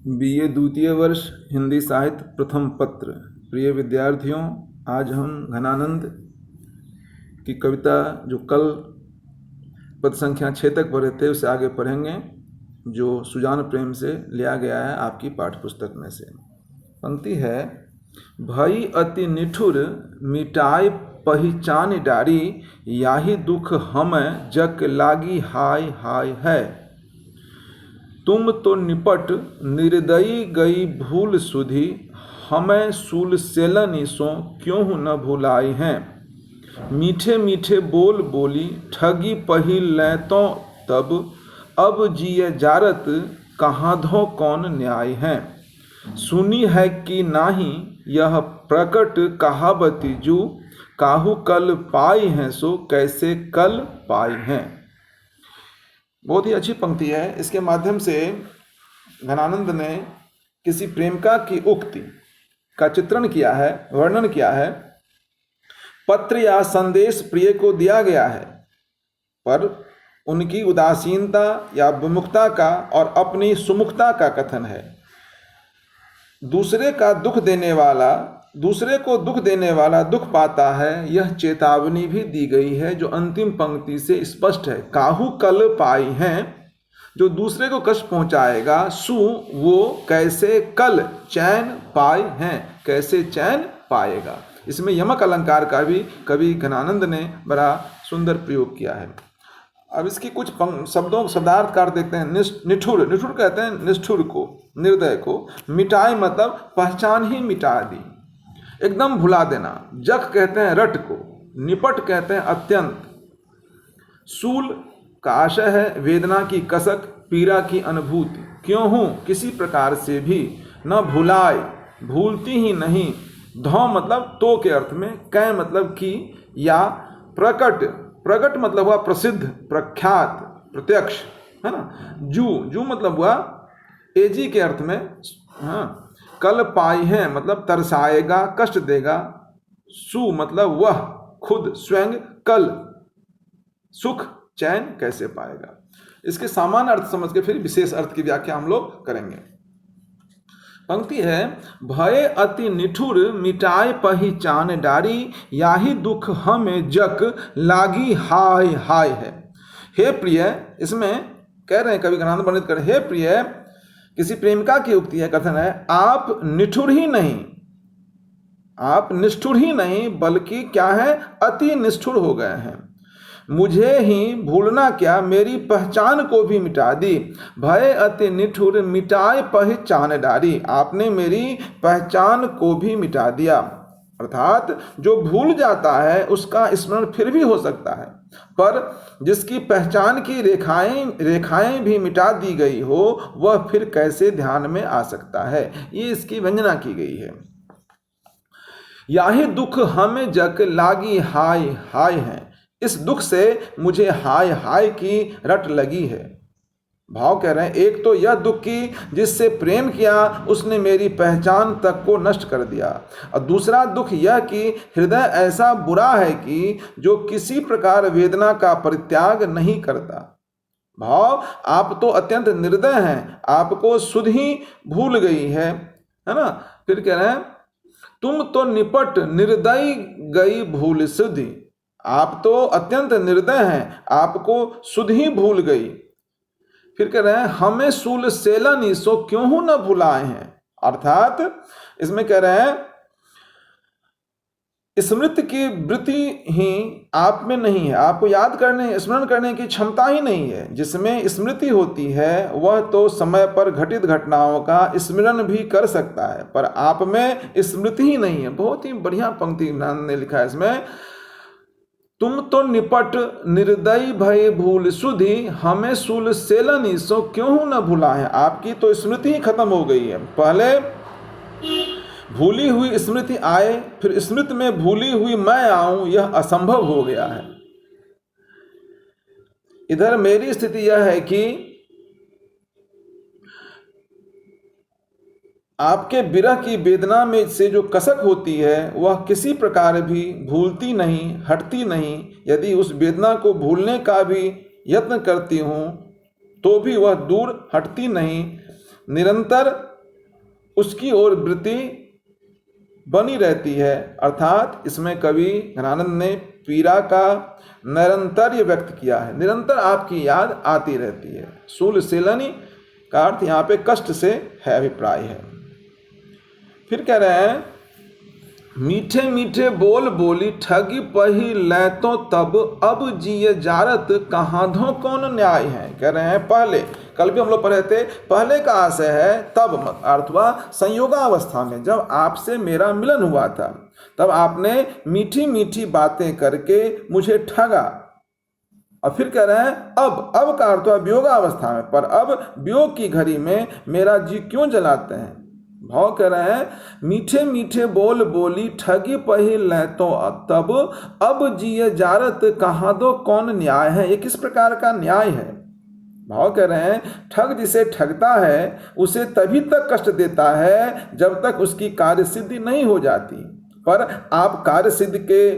BA द्वितीय वर्ष हिंदी साहित्य प्रथम पत्र। प्रिय विद्यार्थियों, आज हम घनानंद की कविता जो कल पद संख्या 6 तक पढ़े थे उसे आगे पढ़ेंगे, जो सुजान प्रेम से लिया गया है आपकी पाठ्यपुस्तक में से। पंक्ति है, भई अति निठुर मिटाई पहिचान डारी, याही दुख हमें जग लागी हाय हाय है। तुम तो निपट निर्दयी गई भूल सुधी, हमें सूल सेलन सो क्यों न भुलाई हैं। मीठे मीठे बोल बोली ठगी पहिल लेतो तब, अब जिए जारत कहाँ धो कौन न्याय है। सुनी है कि नाही यह प्रकट कहावती जू, काहू कल पाई हैं सो कैसे कल पाई हैं। बहुत ही अच्छी पंक्ति है। इसके माध्यम से घनानंद ने किसी प्रेमिका की उक्ति का चित्रण किया है, वर्णन किया है। पत्र या संदेश प्रिय को दिया गया है, पर उनकी उदासीनता या विमुखता का और अपनी सुमुखता का कथन है। दूसरे को दुख देने वाला दुख पाता है, यह चेतावनी भी दी गई है, जो अंतिम पंक्ति से स्पष्ट है। काहू कल पाई हैं, जो दूसरे को कष्ट पहुंचाएगा, सु वो कैसे कल चैन पाए हैं, कैसे चैन पाएगा। इसमें यमक अलंकार का भी कवि घनानंद ने बड़ा सुंदर प्रयोग किया है। अब इसकी कुछ शब्दों शब्दार्थ कर देखते हैं। निठुर, निठुर कहते हैं निष्ठुर को, निर्दय को। मिटाई मतलब पहचान ही मिटा दी, एकदम भुला देना। जख कहते हैं रट को, निपट कहते हैं अत्यंत। सूल का आशय है वेदना की कसक, पीड़ा की अनुभूति। क्यों हूँ किसी प्रकार से भी न भुलाए, भूलती ही नहीं। धौ मतलब तो के अर्थ में, कै मतलब की, या प्रकट, प्रकट मतलब हुआ प्रसिद्ध, प्रख्यात, प्रत्यक्ष, है ना। जू मतलब हुआ एजी के अर्थ में। हाँ, कल पाई हैं मतलब तरसाएगा, कष्ट देगा। सु मतलब वह खुद स्वयं, कल सुख चैन कैसे पाएगा। इसके सामान्य अर्थ समझ के फिर विशेष अर्थ की व्याख्या हम लोग करेंगे। पंक्ति है, भय अति निठुर मिटाए पहिचान डारी, याही दुख हमें जग लागी हाय हाय है। हे प्रिय, इसमें कह रहे हैं कवि घनानंद पंडित कर, हे प्रिय, किसी प्रेमिका की उक्ति है, कथन है, आप निठुर ही नहीं, आप निष्ठुर ही नहीं, बल्कि क्या है, अति निष्ठुर हो गए हैं। मुझे ही भूलना क्या, मेरी पहचान को भी मिटा दी। भय अति निठुर मिटाए पहचान डारी, आपने मेरी पहचान को भी मिटा दिया। अर्थात जो भूल जाता है उसका स्मरण फिर भी हो सकता है, पर जिसकी पहचान की रेखाएं भी मिटा दी गई हो, वह फिर कैसे ध्यान में आ सकता है। ये इसकी वंदना की गई है। याही दुख हमें जग लागी हाय हाय है, इस दुख से मुझे हाय हाय की रट लगी है। भाव कह रहे हैं, एक तो यह दुख की जिससे प्रेम किया उसने मेरी पहचान तक को नष्ट कर दिया, और दूसरा दुख यह कि हृदय ऐसा बुरा है कि जो किसी प्रकार वेदना का परित्याग नहीं करता। भाव, आप तो अत्यंत निर्दय हैं, आपको सुध ही भूल गई है ना। फिर कह रहे हैं, तुम तो निपट निर्दयी गई भूल सुधी, आप तो अत्यंत निर्दय हैं, आपको सुध ही भूल गई। फिर कह रहे हैं, हमें सूल सेलन सो क्यों न भुलाए हैं। अर्थात इसमें कह रहे हैं, स्मृति की वृत्ति ही आप में नहीं है, आपको याद करने स्मरण करने की क्षमता ही नहीं है। जिसमें स्मृति होती है वह तो समय पर घटित घटनाओं का स्मरण भी कर सकता है, पर आप में स्मृति ही नहीं है। बहुत ही बढ़िया पंक्ति ने लिखा है इसमें, तुम तो निपट निर्दयी भय भूल सुधी, हमें सूल सेलन सो क्यों न भुलाए। आपकी तो स्मृति ही खत्म हो गई है। पहले भूली हुई स्मृति आए, फिर स्मृति में भूली हुई मैं आऊं, यह असंभव हो गया है। इधर मेरी स्थिति यह है कि आपके विरह की वेदना में से जो कसक होती है वह किसी प्रकार भी भूलती नहीं, हटती नहीं। यदि उस वेदना को भूलने का भी यत्न करती हूँ तो भी वह दूर हटती नहीं। निरंतर उसकी ओर वृत्ति बनी रहती है। अर्थात इसमें कवि घनानंद ने पीड़ा का निरंतर व्यक्त किया है, निरंतर आपकी याद आती रहती है। शूल सेलनी का अर्थ यहाँ पे कष्ट से है, अभिप्राय है। फिर कह रहे हैं, मीठे मीठे बोल बोली ठगी पही लै तो तब, अब जिए जारत कहाँ धो कौन न्याय है। कह रहे हैं पहले, कल भी हम लोग पढ़े थे, पहले का आशय है तब, अर्थ हुआ संयोगावस्था में, जब आपसे मेरा मिलन हुआ था, तब आपने मीठी मीठी बातें करके मुझे ठगा। और फिर कह रहे हैं अब का अर्थ हुआ वियोगावस्था में, पर अब वियोग की घड़ी में मेरा जी क्यों जलाते हैं। भाव कह रहे हैं, मीठे मीठे बोल बोली ठगी पही लै तो तब, अब जिए जारत कहाँ दो कौन न्याय है। ये किस प्रकार का न्याय है। भाव कह रहे हैं, ठग जिसे ठगता है उसे तभी तक कष्ट देता है जब तक उसकी कार्य सिद्धि नहीं हो जाती, पर आप कार्य सिद्धि के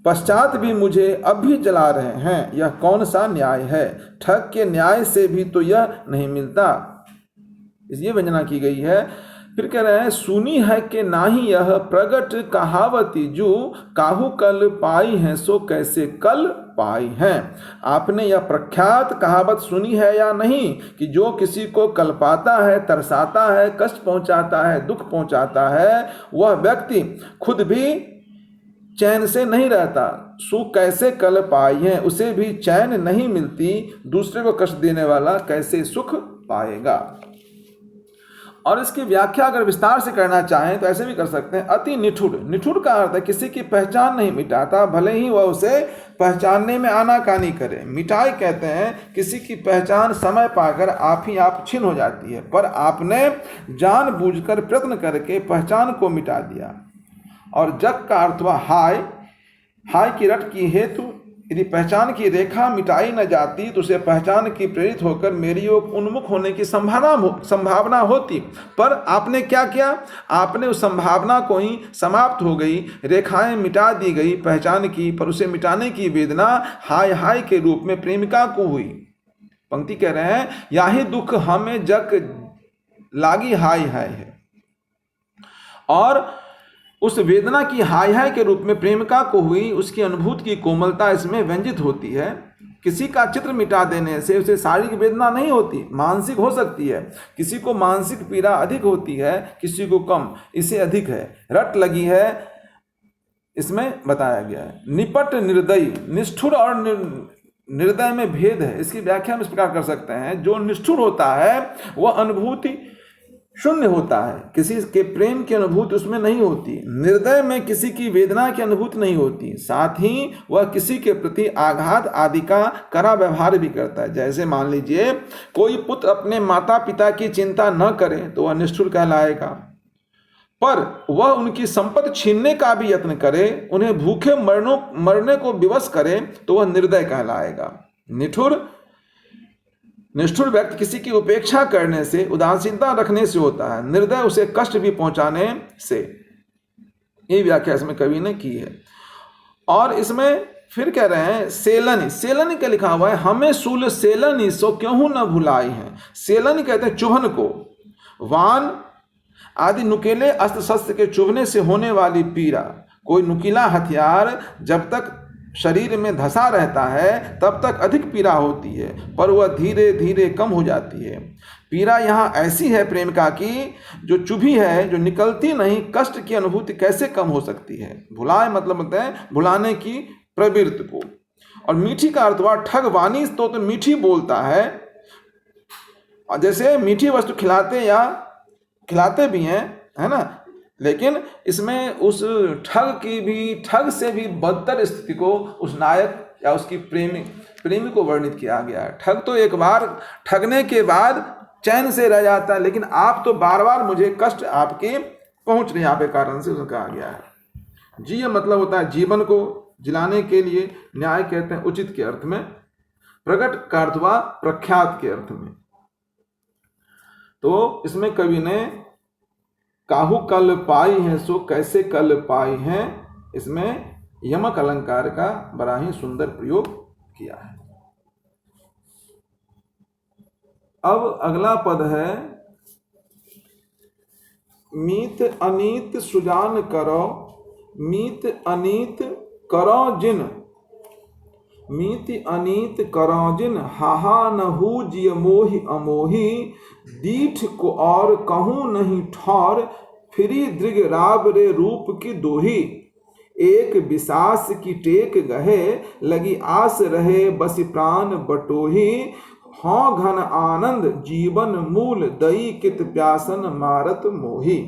पश्चात भी मुझे अब भी जला रहे हैं, यह कौन सा न्याय है। ठग के न्याय से भी तो यह नहीं मिलता, इसलिए वंदना की गई है। फिर कह रहे हैं, सुनी है कि नाही यह प्रगट कहावती, जो काहू कल पाई है सो कैसे कल पाई हैं। आपने यह प्रख्यात कहावत सुनी है या नहीं, कि जो किसी को कल्पाता है, तरसाता है, कष्ट पहुंचाता है, दुख पहुंचाता है, वह व्यक्ति खुद भी चैन से नहीं रहता। सुख कैसे कल पाई है, उसे भी चैन नहीं मिलती, दूसरे को कष्ट देने वाला कैसे सुख पाएगा। और इसकी व्याख्या अगर विस्तार से करना चाहें तो ऐसे भी कर सकते हैं, अति निठुर। निठुर का अर्थ है किसी की पहचान नहीं मिटाता, भले ही वह उसे पहचानने में आनाकानी करे। मिटाई कहते हैं किसी की पहचान समय पाकर आप ही आप छिन हो जाती है, पर आपने जानबूझकर प्रयत्न करके पहचान को मिटा दिया। और जग का अर्थ हुआ हाय, हाय की रट की हेतु, यदि पहचान की रेखा मिटाई न जाती तो उसे पहचान की प्रेरित होकर मेरी ओर उन्मुख होने की संभावना होती, पर आपने क्या किया, आपने उस संभावना को ही समाप्त हो गई, रेखाएं मिटा दी गई पहचान की, पर उसे मिटाने की वेदना हाय हाय के रूप में प्रेमिका को हुई। पंक्ति कह रहे हैं, याही दुख हमें जग लागी हाय हाय है, और उस वेदना की हाय हाय के रूप में प्रेमिका को हुई, उसकी अनुभूति की कोमलता इसमें व्यंजित होती है। किसी का चित्र मिटा देने से उसे शारीरिक वेदना नहीं होती, मानसिक हो सकती है। किसी को मानसिक पीड़ा अधिक होती है, किसी को कम, इसे अधिक है। रट लगी है, इसमें बताया गया है। निपट निर्दयी, निष्ठुर और निर्दय में भेद है। इसकी व्याख्या हम इस प्रकार कर सकते हैं, जो निष्ठुर होता है वह अनुभूति शून्य होता है, किसी के प्रेम की अनुभूति उसमें नहीं होती। निर्दय में किसी की वेदना की अनुभूति नहीं होती, साथ ही वह किसी के प्रति आघात आदि का कड़ा व्यवहार भी करता है। जैसे मान लीजिए कोई पुत्र अपने माता पिता की चिंता न करे तो वह निष्ठुर कहलाएगा, पर वह उनकी संपत्ति छीनने का भी यत्न करे, उन्हें भूखे मरने को विवश करे तो वह निर्दय कहलाएगा। निष्ठुर व्यक्ति किसी की उपेक्षा करने से, उदासीनता रखने से होता है, निर्दय उसे कष्ट भी पहुंचाने से। ये व्याख्या इसमें कवि ने की है। और इसमें फिर कह रहे हैं, सेलनी, सेलनी क्या लिखा हुआ है, हमें सूल सेलनी सो क्यों न भुलाई है। सेलनी कहते हैं चुभन को, वान आदि नुकीले अस्त्र शस्त्र के चुभने से होने वाली पीड़ा। कोई नुकीला हथियार जब तक शरीर में धंसा रहता है तब तक अधिक पीड़ा होती है, पर वह धीरे धीरे कम हो जाती है। पीड़ा यहाँ ऐसी है प्रेमिका की जो चुभी है, जो निकलती नहीं, कष्ट की अनुभूति कैसे कम हो सकती है। भुलाए मतलब होता है भुलाने की प्रवृत्ति को। और मीठी का अर्थ हुआ ठग वाणी, तो मीठी बोलता है, और जैसे मीठी वस्तु खिलाते भी हैं, है ना, लेकिन इसमें उस ठग से भी बदतर स्थिति को उस नायक या उसकी प्रेमी को वर्णित किया गया है। ठग तो एक बार ठगने के बाद चैन से रह जाता है, लेकिन आप तो बार बार मुझे कष्ट आपके पहुंच रहे आपके कारण से, कहा गया है। जी मतलब होता है जीवन को जिलाने के लिए, न्याय कहते हैं उचित के अर्थ में, प्रकट का अर्थ हुआ प्रख्यात के अर्थ में। तो इसमें कवि ने काहू कल पाई हैं सो कैसे कल पाई हैं, इसमें यमक अलंकार का बड़ा ही सुंदर प्रयोग किया है। अब अगला पद है, मीत अनीत सुजान करो, मीत अनीत करो जिन, मीत अनीत करो जिन, हाहा नहू जिय मोहि अमोही, दीठ को और कहूँ नहीं ठौर, फिरी दृग राब रे रूप की दोही। एक विसास की टेक गहे, लगी आस रहे बसि प्राण बटोही, हों घन आनंद जीवन मूल, दई कित प्यासन मारत मोही।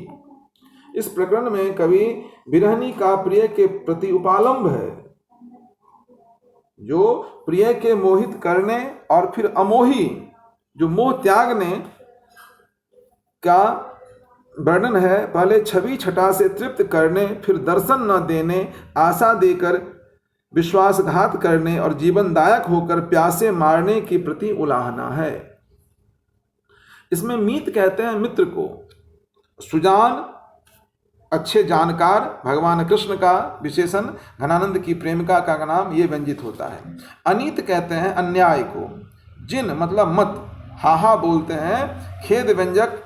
इस प्रकरण में कवि विरहनी का प्रिय के प्रति उपालंब है, जो प्रिय के मोहित करने और फिर अमोही जो मोह त्यागने का वर्णन है। पहले छवि छटा से तृप्त करने, फिर दर्शन न देने, आशा देकर विश्वासघात करने और जीवनदायक होकर प्यासे मारने की प्रति उलाहना है। इसमें मीत कहते हैं मित्र को, सुजान अच्छे जानकार, भगवान कृष्ण का विशेषण, घनानंद की प्रेमिका का नाम ये व्यंजित होता है। अनीत कहते हैं अन्याय को, जिन मतलब मत, हाहा बोलते हैं खेद व्यंजक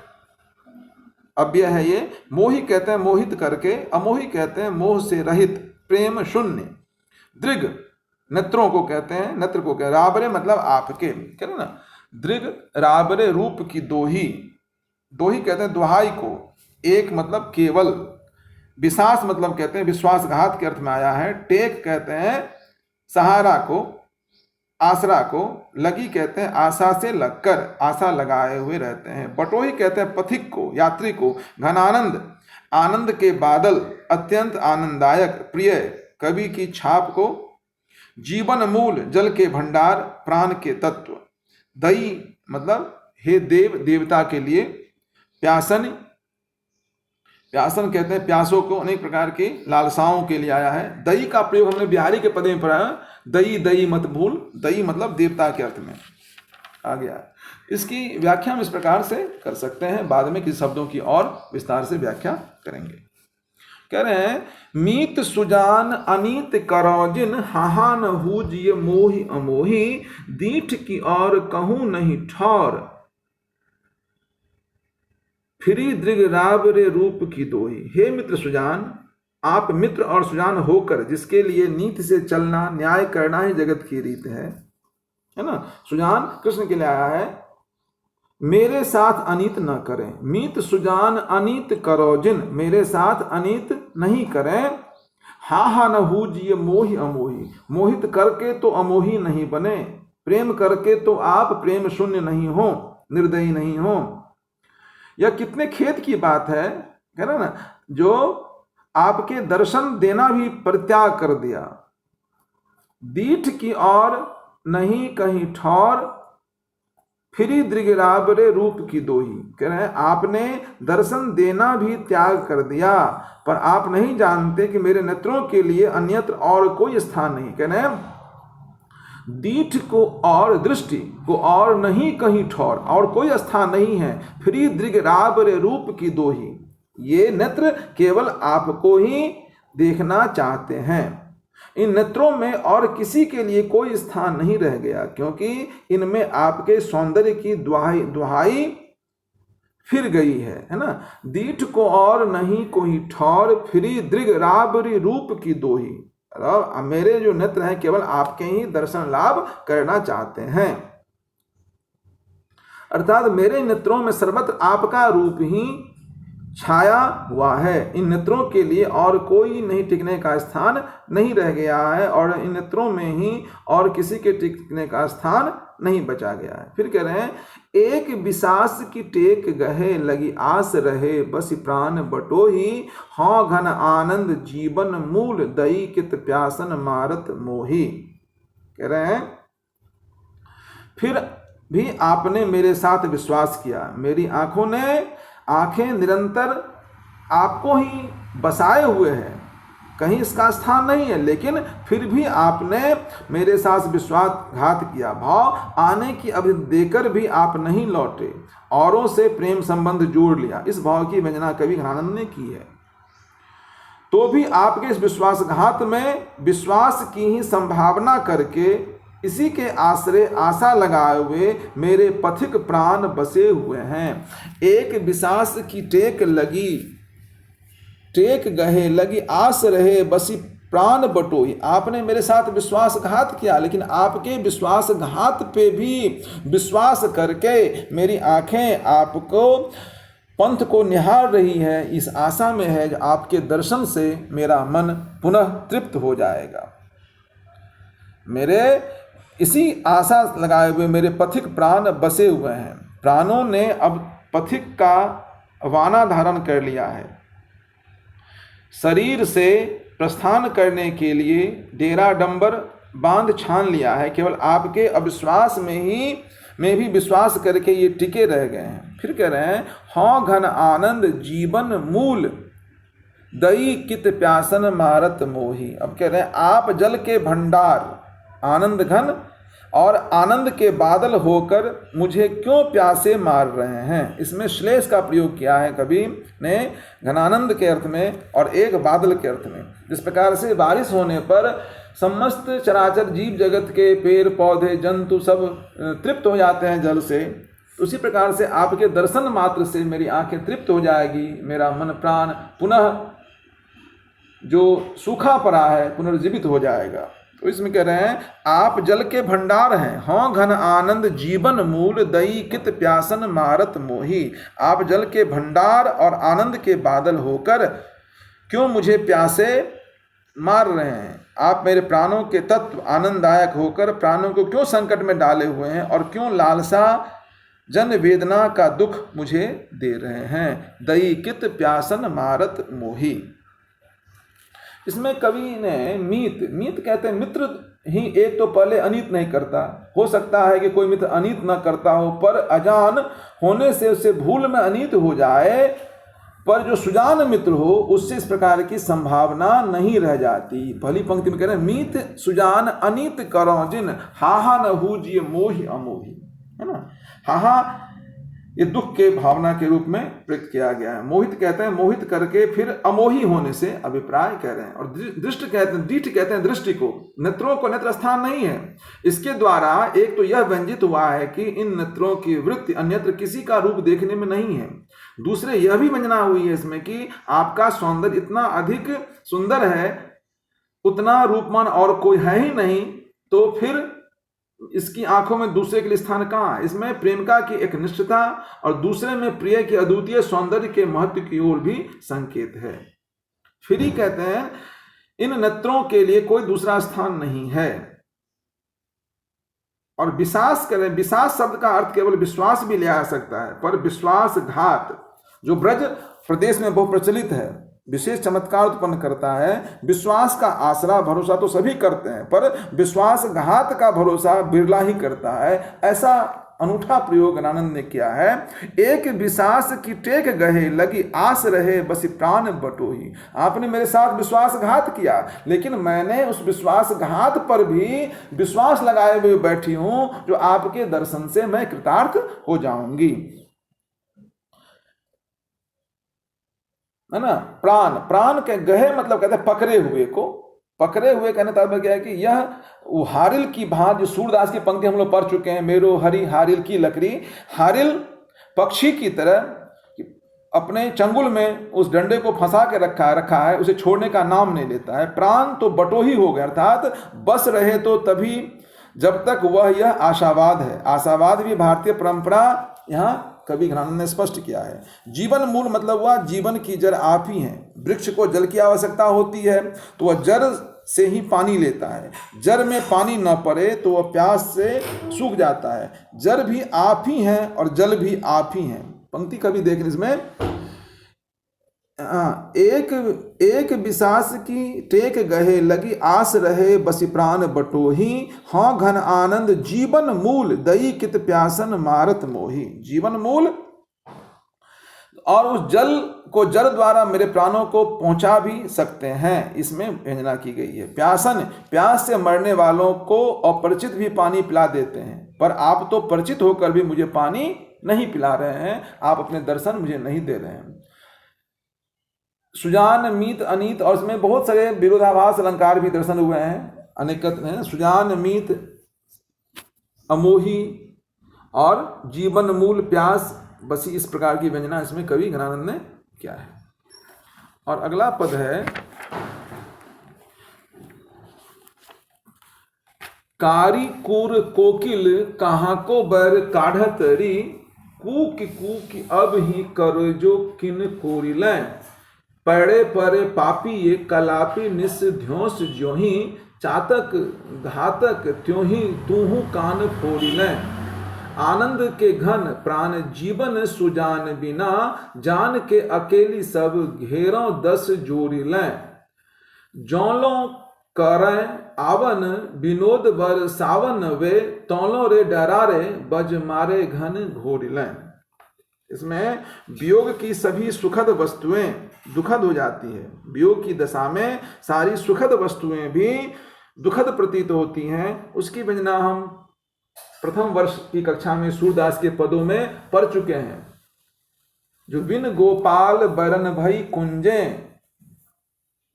अव्यय है ये, मोही कहते हैं मोहित करके, अमोही कहते हैं मोह से रहित, प्रेम शून्य, दृग नेत्रों को कहते हैं, नेत्र को कहते हैं, राबरे मतलब आपके, कह रहे ना, दृग राबरे रूप की दोही, दोही कहते हैं दुहाई को, एक मतलब केवल, विश्वास मतलब कहते हैं विश्वासघात के अर्थ में आया है, टेक कहते हैं सहारा को, आसरा को, लगी कहते हैं आशा से लगकर, आशा लगाए हुए रहते हैं, बटोही कहते हैं पथिक को, यात्री को, घनानंद आनंद के बादल, अत्यंत आनंददायक, प्रिय कवि की छाप को, जीवन मूल जल के भंडार, प्राण के तत्व, दई मतलब हे देव देवता के लिए, प्यासन, प्यासन कहते हैं प्यासों को, अनेक प्रकार की लालसाओं के लिए आया है। दई का प्रयोग हमने बिहारी के पदे में पढ़ा, दई दई मत भूल, दई मतलब देवता के अर्थ में आ गया। इसकी व्याख्या हम इस प्रकार से कर सकते हैं, बाद में किसी शब्दों की और विस्तार से व्याख्या करेंगे। कह रहे हैं मीत सुजान अनीत करो जिन, हाहा न हू जिय मोहि अमोही, दीठ की और कहूँ नहीं ठौर, फिरी दृग राब रे रूप की दोही। हे मित्र सुजान, आप मित्र और सुजान होकर जिसके लिए नीति से चलना, न्याय करना ही जगत की रीत है ना। सुजान कृष्ण के लिए आया है, मेरे साथ अनीत न करें, मीत सुजान अनीत करो जिन, मेरे साथ अनीत नहीं करें, हा न हू जिय मोहि अमोही, मोहित करके तो अमोही नहीं बने, प्रेम करके तो आप प्रेम शून्य नहीं हो, निर्दयी नहीं हो। यह कितने खेद की बात है, कह रहे ना, जो आपके दर्शन देना भी परित्याग कर दिया, दीठ की और नहीं कहीं ठौर, फिरी दृगराबरे रूप की दोही। कह रहे हैं आपने दर्शन देना भी त्याग कर दिया, पर आप नहीं जानते कि मेरे नेत्रों के लिए अन्यत्र और कोई स्थान नहीं। कह रहे हैं दीठ को और दृष्टि को और नहीं कहीं ठौर, और कोई स्थान नहीं है, फिरी दृगराबरे रूप की दोही। ये नेत्र केवल आपको ही देखना चाहते हैं, इन नेत्रों में और किसी के लिए कोई स्थान नहीं रह गया, क्योंकि इनमें आपके सौंदर्य की दुहाई फिर गई है ना। दीठ को और नहीं कोई ठौर, फिरी दृग राबरी रूप की दोही। मेरे जो नेत्र हैं केवल आपके ही दर्शन लाभ करना चाहते हैं, अर्थात मेरे नेत्रों में सर्वत्र आपका रूप ही छाया हुआ है। इन नेत्रों के लिए और कोई नहीं टिकने का स्थान नहीं रह गया है, और इन नेत्रों में ही और किसी के टिकने का स्थान नहीं बचा गया है। फिर कह रहे हैं एक विसास की टेक गहे, लगी आस रहे बस प्राण बटोही, हाँ घन आनंद जीवन मूल, दई कित प्यासन मारत मोही। कह रहे हैं फिर भी आपने मेरे साथ विश्वास किया, मेरी आंखें निरंतर आपको ही बसाए हुए हैं, कहीं इसका स्थान नहीं है, लेकिन फिर भी आपने मेरे साथ विश्वासघात किया। भाव आने की अवधि देकर भी आप नहीं लौटे, औरों से प्रेम संबंध जोड़ लिया। इस भाव की व्यंजना कवि घनानंद ने की है। तो भी आपके इस विश्वासघात में विश्वास की ही संभावना करके इसी के आश्रय आशा लगाए हुए मेरे पथिक प्राण बसे हुए हैं। एक विश्वास की टेक लगी, टेक गहे लगी आस रहे बसी प्राण बटोई। आपने मेरे साथ विश्वासघात किया, लेकिन आपके विश्वासघात पे भी विश्वास करके मेरी आंखें आपको पंथ को निहार रही है, इस आशा में है कि आपके दर्शन से मेरा मन पुनः तृप्त हो जाएगा। मेरे इसी आशा लगाए हुए मेरे पथिक प्राण बसे हुए हैं। प्राणों ने अब पथिक का वाना धारण कर लिया है। शरीर से प्रस्थान करने के लिए डेरा डंबर बांध छान लिया है। केवल आपके अविश्वास में भी विश्वास करके ये टिके रह गए हैं। फिर कह रहे हैं, हाँ घन आनंद जीवन मूल दई कित प्यासन मारत मोही। अब कह रहे हैं, आप जल के भंडार आनंद घन और आनंद के बादल होकर मुझे क्यों प्यासे मार रहे हैं। इसमें श्लेष का प्रयोग किया है कवि ने, घनानंद के अर्थ में और एक बादल के अर्थ में। जिस प्रकार से बारिश होने पर समस्त चराचर जीव जगत के पेड़ पौधे जंतु सब तृप्त हो जाते हैं जल से, उसी प्रकार से आपके दर्शन मात्र से मेरी आंखें तृप्त हो जाएगी, मेरा मन प्राण पुनः जो सूखा पड़ा है पुनर्जीवित हो जाएगा। तो इसमें कह रहे हैं, आप जल के भंडार हैं, हाँ घन आनंद जीवन मूल दई कित प्यासन मारत मोही। आप जल के भंडार और आनंद के बादल होकर क्यों मुझे प्यासे मार रहे हैं। आप मेरे प्राणों के तत्व आनंददायक होकर प्राणों को क्यों संकट में डाले हुए हैं और क्यों लालसा जन वेदना का दुख मुझे दे रहे हैं। दई कित प्यासन मारत मोही। इसमें कवि ने मीत कहते हैं मित्र ही एक तो पहले अनित नहीं करता। हो सकता है कि कोई मित्र अनित न करता हो, पर अजान होने से उससे भूल में अनित हो जाए, पर जो सुजान मित्र हो उससे इस प्रकार की संभावना नहीं रह जाती। पहली पंक्ति में कह रहे हैं, मीत सुजान अनित करो जिन हाहा न हूजिए मोहि अमोही, है ना। हाहा ये दुख के भावना के रूप में प्रयुक्त किया गया है। मोहित कहते हैं मोहित करके, फिर अमोही होने से अभिप्राय कह रहे हैं। और दृष्ट कहते हैं, दीठ कहते हैं दृष्टि को। नेत्रों को नेत्र स्थान नहीं है। इसके द्वारा एक तो यह व्यंजित हुआ है कि इन नेत्रों की वृत्ति अन्यत्र किसी का रूप देखने में नहीं है। दूसरे यह भी वंजना हुई है इसमें कि आपका सौंदर्य इतना अधिक सुंदर है, उतना रूपमान और कोई है ही नहीं, तो फिर इसकी आंखों में दूसरे के लिए स्थान कहाँ है। इसमें प्रेम का की एक निष्ठता और दूसरे में प्रिय के अद्वितीय सौंदर्य के महत्व की ओर भी संकेत है। फिर ही कहते हैं, इन नेत्रों के लिए कोई दूसरा स्थान नहीं है। और विश्वास करें, विश्वास शब्द का अर्थ केवल विश्वास भी लिया जा सकता है, पर विश्वासघात जो ब्रज प्रदेश में बहुत प्रचलित है, विशेष चमत्कार उत्पन्न करता है। विश्वास का आसरा भरोसा तो सभी करते हैं, पर विश्वासघात का भरोसा बिरला ही करता है। ऐसा अनूठा प्रयोग आनंद ने किया है। एक विश्वास की टेक गहे लगी आस रहे बसी प्राण बटोही। आपने मेरे साथ विश्वासघात किया, लेकिन मैंने उस विश्वासघात पर भी विश्वास लगाए हुए बैठी हूं, जो आपके दर्शन से मैं कृतार्थ हो जाऊंगी, है ना। प्राण के गहे मतलब कहते हैं पकड़े हुए को। पकड़े हुए कहने का तात्पर्य क्या है कि यह हारिल की भांति, जो सूरदास की पंक्ति हम लोग पढ़ चुके हैं, मेरो हरि हारिल की लकड़ी। हारिल पक्षी की तरह अपने चंगुल में उस डंडे को फंसा के रखा है, उसे छोड़ने का नाम नहीं लेता है। प्राण तो बटोही हो गए, अर्थात बस रहे तो तभी जब तक वह यह आशावाद है। आशावाद भी भारतीय परंपरा यहाँ कवि घनानंद ने स्पष्ट किया है। जीवन मूल मतलब हुआ जीवन की जड़ आप ही हैं। वृक्ष को जल की आवश्यकता होती है तो वह जड़ से ही पानी लेता है। जड़ में पानी न पड़े तो वह प्यास से सूख जाता है। जड़ भी आप ही हैं और जल भी आप ही हैं। पंक्ति कवि देख इसमें, एक विश्वास की टेक गहे लगी आस रहे बसी प्राण बटोही। हाँ घन आनंद जीवन मूल दई कित प्यासन मारत मोही। जीवन मूल और उस जल को जल द्वारा मेरे प्राणों को पहुंचा भी सकते हैं, इसमें व्यंजना की गई है। प्यासन, प्यास से मरने वालों को अपरिचित भी पानी पिला देते हैं, पर आप तो परिचित होकर भी मुझे पानी नहीं पिला रहे हैं, आप अपने दर्शन मुझे नहीं दे रहे हैं। सुजान मीत अनीत, और इसमें बहुत सारे विरोधाभास अलंकार भी दर्शन हुए हैं, अनेकत हैं। सुजान मीत अमोही और जीवन मूल प्यास बसी, इस प्रकार की व्यंजना इसमें कवि घनानंद ने किया है। और अगला पद है कारी कूर कोकिल कहाँ को बर काढ़त री, कूक कूक अब ही करो जो किन कोरिलें, पड़े परे पापी ये कलापी निस ध्योस ज्योहि, चातक घातक त्योहि तूहू कान फोड़िलें, आनंद के घन प्राण जीवन सुजान बिना, जान के अकेली सब घेरों 10 जोड़िलें, जौलों करें आवन विनोद बर सावन वे, तौलों रे डरारे बज मारे घन घोरिलें। इसमें वियोग की सभी सुखद वस्तुएं दुखद हो जाती है। वियोग की दशा में सारी सुखद वस्तुएं भी दुखद प्रतीत होती हैं। उसकी व्यंजना हम प्रथम वर्ष की कक्षा में सूरदास के पदों में पढ़ चुके हैं। जो बिन गोपाल बरन भई कुंजे,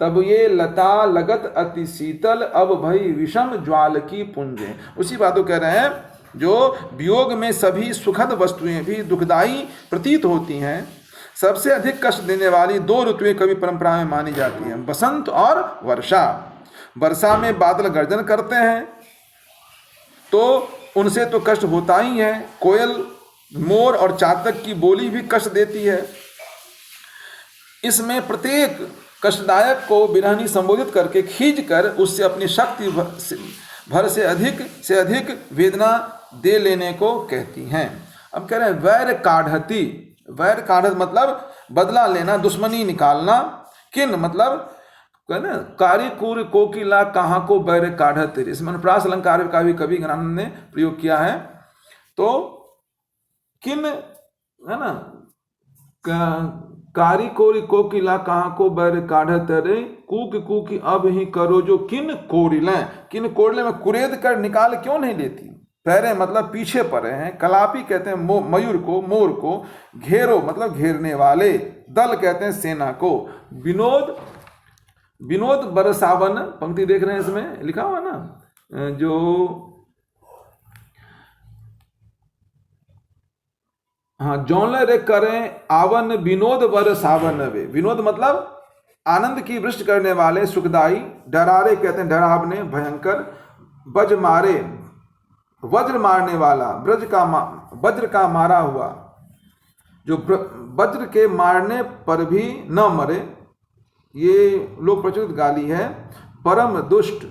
तब ये लता लगत अति शीतल, अब भई विषम ज्वाल की पुंजे। उसी बात को कह रहे हैं, जो वियोग में सभी सुखद वस्तुएं भी दुखदाई प्रतीत होती हैं। सबसे अधिक कष्ट देने वाली 2 ऋतुएं कवि परंपरा में मानी जाती हैं, बसंत और वर्षा। वर्षा में बादल गर्जन करते हैं तो उनसे तो कष्ट होता ही है। कोयल, मोर और चातक की बोली भी कष्ट देती है। इसमें प्रत्येक कष्टदायक को बिरहनी संबोधित करके खींच कर उससे अपनी शक्ति भर से अधिक वेदना दे लेने को कहती हैं। अब कह रहे हैं वैर काढ़ती। वैर काढ़त मतलब बदला लेना, दुश्मनी निकालना। किन मतलब कहना कारी कूर कोकिला कहाँ को बैर काढ़त। इसमें अनुप्रास अलंकार का भी कवि घनानंद ने प्रयोग किया है। तो किन है ना, कारी कोरी कोकिला कहाँ को बैर काढ़त रे, कूक कूकी अब ही करो जो किन कोरिलें। किन कोरिलें में कुरेद कर निकाल क्यों नहीं लेती। पैरे मतलब पीछे पड़े हैं। कलापी कहते हैं मयूर को, मोर को। घेरो मतलब घेरने वाले। दल कहते हैं सेना को। विनोद बरसावन, पंक्ति देख रहे हैं इसमें लिखा हुआ ना, जो हाँ, जौले रे करें आवन विनोद बर सावन वे। विनोद मतलब आनंद की वृष्टि करने वाले, सुखदाई। डरारे कहते हैं डरावने, भयंकर। बज मारे वज्र मारने वाला, वज्र का मारा हुआ, जो वज्र के मारने पर भी न मरे, ये लोक प्रचलित गाली है। परम दुष्ट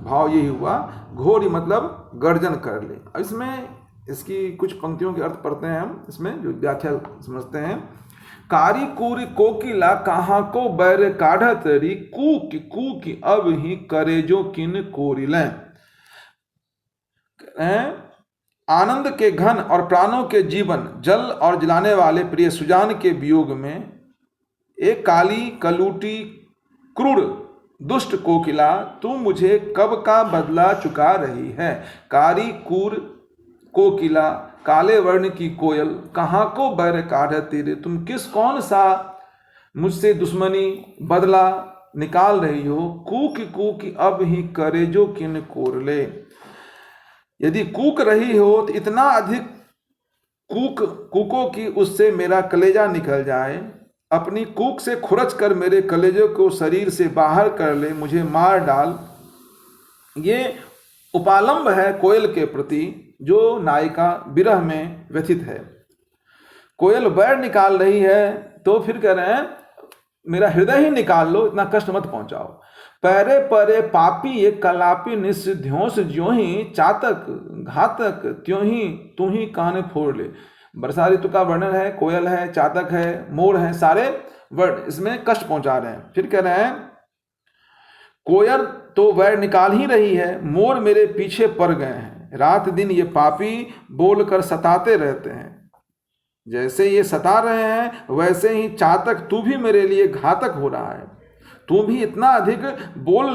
भाव यही हुआ। घोरी मतलब गर्जन कर ले। इसमें इसकी कुछ पंक्तियों के अर्थ पढ़ते हैं हम, इसमें जो व्याख्या समझते हैं। कारी कूरी कोकिला कहाँ को बैर काढ़त री, कूक कूक अब ही करे जो किन कोरिलें। आनंद के घन और प्राणों के जीवन, जल और जलाने वाले प्रिय सुजान के वियोग में एक काली कलूटी क्रूर दुष्ट कोकिला, तू मुझे कब का बदला चुका रही है। कारी कूर कोकिला, काले वर्ण की कोयल, कहाँ को बैर काढ़ती रे, तुम कौन सा मुझसे दुश्मनी बदला निकाल रही हो। कूक कूक अब ही करे जो किन कोरले। यदि कूक रही हो तो इतना अधिक कूको कि उससे मेरा कलेजा निकल जाए। अपनी कूक से खुरच कर मेरे कलेजे को शरीर से बाहर कर ले, मुझे मार डाल। ये उपालंब है कोयल के प्रति, जो नायिका विरह में व्यथित है। कोयल बैर निकाल रही है तो फिर कह रहे हैं मेरा हृदय ही निकाल लो, इतना कष्ट मत पहुंचाओ। पैरे परे पापी ये कलापी निस्ध्योंस ज्योहि, चातक घातक त्योहि तू ही कान फोड़ ले। वर्षा ऋतु का वर्णन है। कोयल है, चातक है, मोर है, सारे वर्ण इसमें कष्ट पहुंचा रहे हैं। फिर कह रहे हैं कोयल तो वैर निकाल ही रही है, मोर मेरे पीछे पड़ गए हैं। रात दिन ये पापी बोलकर सताते रहते हैं। जैसे ये सता रहे हैं वैसे ही चातक तू भी मेरे लिए घातक हो रहा है। तू भी इतना अधिक बोल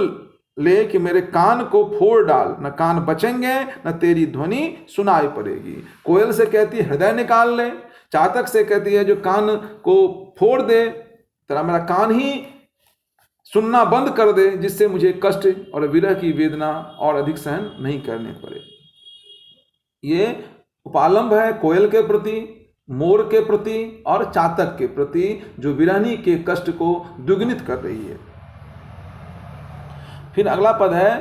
ले कि मेरे कान को फोड़ डाल, न कान बचेंगे न तेरी ध्वनि सुनाई पड़ेगी। कोयल से कहती है हृदय निकाल ले, चातक से कहती है जो कान को फोड़ दे, तेरा मेरा कान ही सुनना बंद कर दे, जिससे मुझे कष्ट और विरह की वेदना और अधिक सहन नहीं करने पड़े। ये उपालंब है कोयल के प्रति, मोर के प्रति और चातक के प्रति, जो विरहनी के कष्ट को दुगुनित कर रही है। फिर अगला पद है,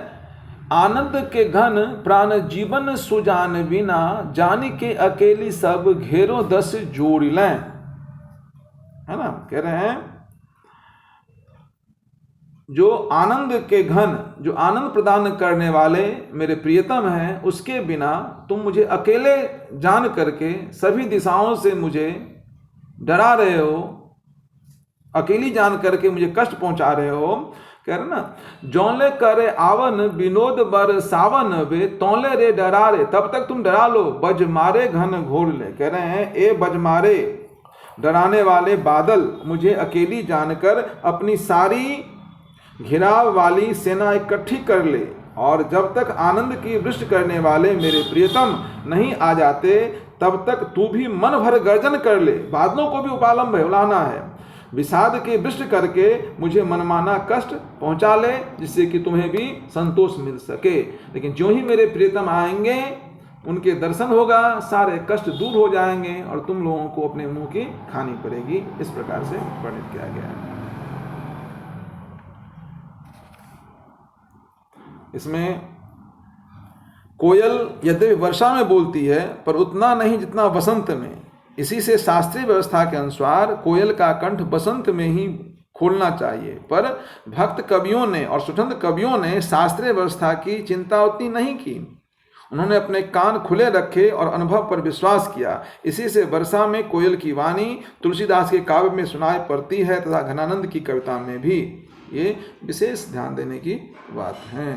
आनंद के घन प्राण जीवन सुजान बिना, जानी के अकेली सब घेरो 10 जोड़ लें। है ना, कह रहे हैं जो आनंद के घन, जो आनंद प्रदान करने वाले मेरे प्रियतम हैं, उसके बिना तुम मुझे अकेले जान करके सभी दिशाओं से मुझे डरा रहे हो, अकेली जान करके मुझे कष्ट पहुंचा रहे हो। कह रहे ना, जौले करे आवन विनोद बर सावन वे, तौले रे डरा रे, तब तक तुम डरा लो, बज मारे घन घोर ले। कह रहे हैं ए बज मारे डराने वाले बादल, मुझे अकेली जानकर अपनी सारी घिराव वाली सेना इकट्ठी कर ले, और जब तक आनंद की वृष्टि करने वाले मेरे प्रियतम नहीं आ जाते तब तक तू भी मन भर गर्जन कर ले। बादलों को भी उपालंब है, उलाना है, विषाद की वृष्टि करके मुझे मनमाना कष्ट पहुंचा ले, जिससे कि तुम्हें भी संतोष मिल सके। लेकिन जो ही मेरे प्रियतम आएंगे, उनके दर्शन होगा, सारे कष्ट दूर हो जाएंगे और तुम लोगों को अपने मुंह की खानी पड़ेगी। इस प्रकार से वर्णित किया गया है। इसमें कोयल यद्यपि वर्षा में बोलती है, पर उतना नहीं जितना वसंत में। इसी से शास्त्रीय व्यवस्था के अनुसार कोयल का कंठ बसंत में ही खोलना चाहिए, पर भक्त कवियों ने और स्वतंत्र कवियों ने शास्त्रीय व्यवस्था की चिंता उतनी नहीं की। उन्होंने अपने कान खुले रखे और अनुभव पर विश्वास किया। इसी से वर्षा में कोयल की वाणी तुलसीदास के काव्य में सुनाई पड़ती है तथा घनानंद की कविता में भी। ये विशेष ध्यान देने की बात है।